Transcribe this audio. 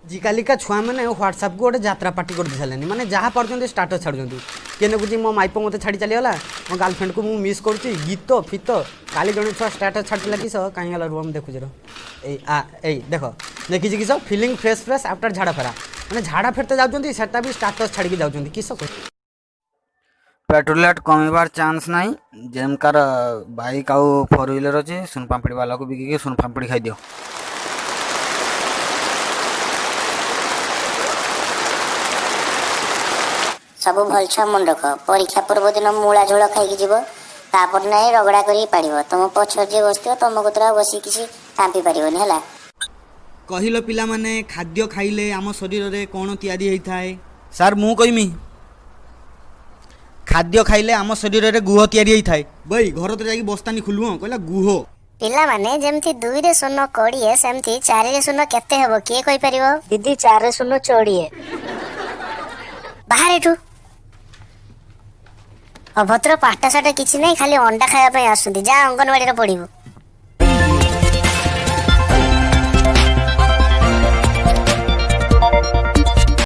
आजिकालिका छुआ मैंने ह्वाट्सअप को गोटे यात्रा पार्टी कर सारे मैंने जहाँ पार्टी स्टाटस छाड़ुं किए देखुची मो माइप मत छाड़ी चलीगला मो गर्लफ्रेंड को मुझे मिस करुँची गीत फित काली जन छुआ स्टाटस छाड़ला किस कहीं गला रुआ देखुची रही देख देखी किस फिलिंग फ्रेश फ्रेश आफ्टर झाड़ा फेरा मैंने झाड़ा फेरते जाऊँगी सेटा भी स्टाटस छाड़ी जाऊँगी किस पेट्रोल रेट कमिबार चांस नहीं जेमकार बाइक आउ फोर व्हीलर अच्छे सुन पापड़ी वाला को बिकी सुन पापड़ी खाई दियो। सब भल छुआ मन रख परीक्षा पूर्व दिन मूला झोल खाई जीव तापर ना रगड़ा कर पाड़ तुम पछर जी बस तुम को बस किसी टाँपी पारन है। कहल पिला माने खाद्य खाइले आम शरीर रे कौन तैयारी होता है सार मु कहमी खाद्य खाइले आम शरीर रे गुह तैयारी होता है बई घर तो जाकि बस्तानी खुलु कहला गुह पिला माने जमती 2 रे 0 20 सेमती 4 रे 0 केते हबो किए कहि परिबो दीदी 4 रे 0 24 बाहर एठू अभद्र पाठशाठ किसी नहीं खाली अंडा खाया आसुंती जा अंगनवाड़ी पढ़ू।